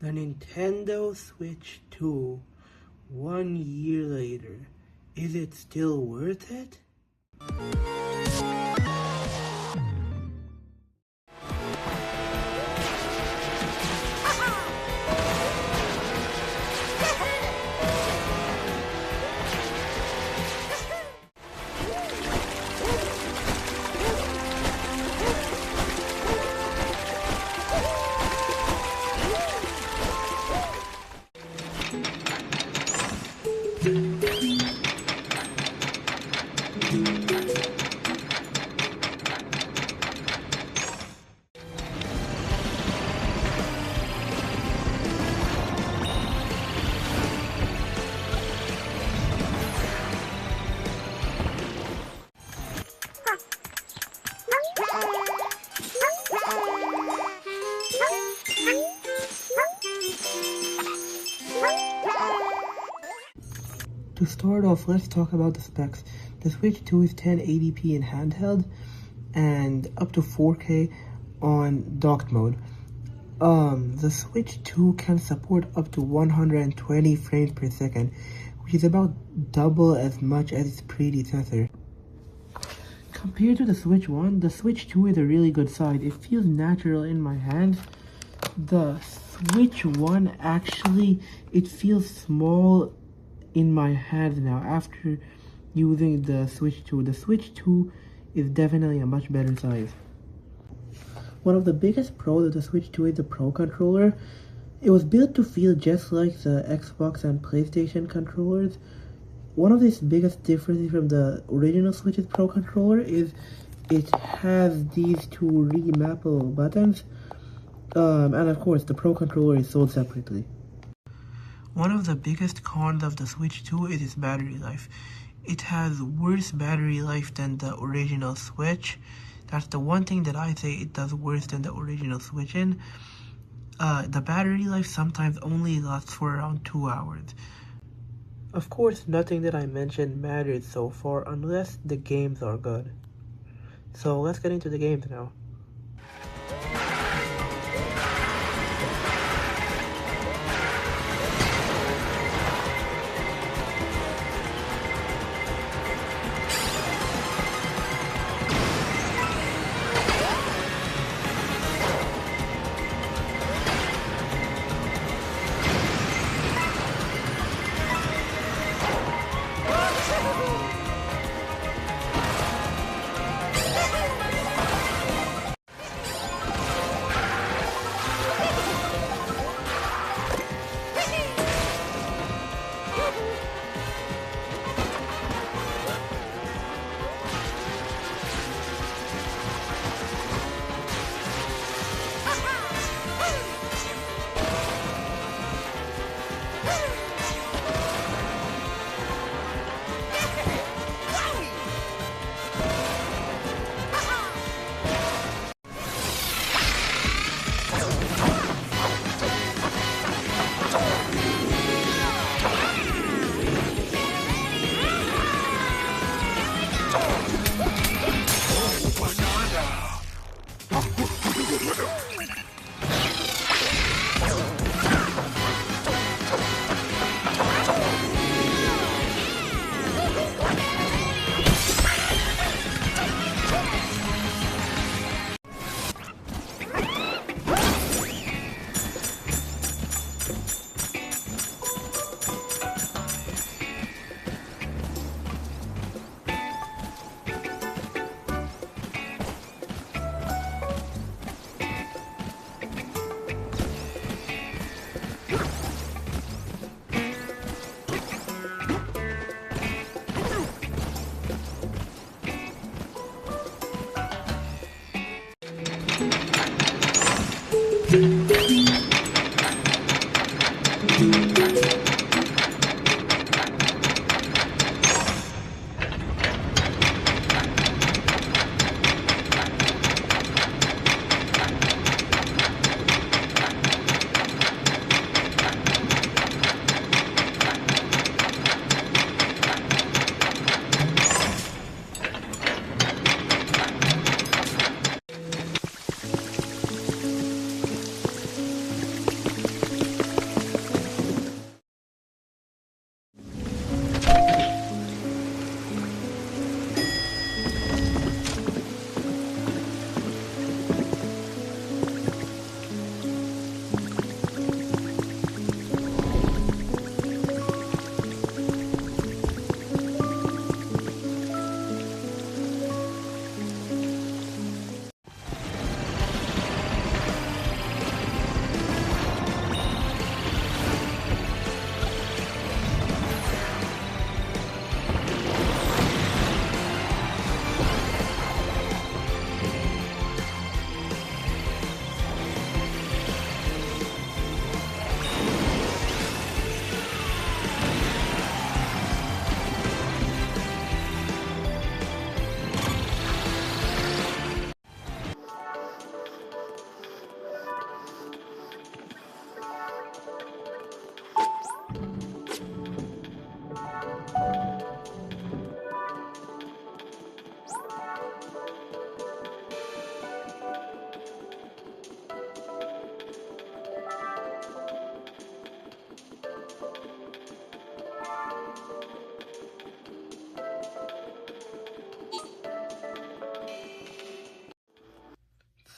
The Nintendo Switch 2, 1 year later. Is it still worth it? To start off, let's talk about the specs. The Switch 2 is 1080p in handheld and up to 4K on docked mode. The Switch 2 can support up to 120 frames per second, which is about double as much as its predecessor. Compared to the Switch 1, the Switch 2 is a really good size. It feels natural in my hands. The Switch 1 actually, it feels small in my hands now after using the Switch 2. The Switch 2 is definitely a much better size. One of the biggest pros of the Switch 2 is the Pro Controller. It was built to feel just like the Xbox and PlayStation controllers. One of its biggest differences from the original Switch's Pro Controller is it has these two remappable buttons. And of course, the Pro Controller is sold separately. One of the biggest cons of the Switch 2 is its battery life. It has worse battery life than the original Switch. That's the one thing that I say it does worse than the original Switch in. The battery life sometimes only lasts for around 2 hours. Of course, nothing that I mentioned matters so far unless the games are good. So let's get into the games now.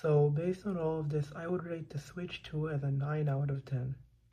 So based on all of this, I would rate the Switch 2 as a 9 out of 10.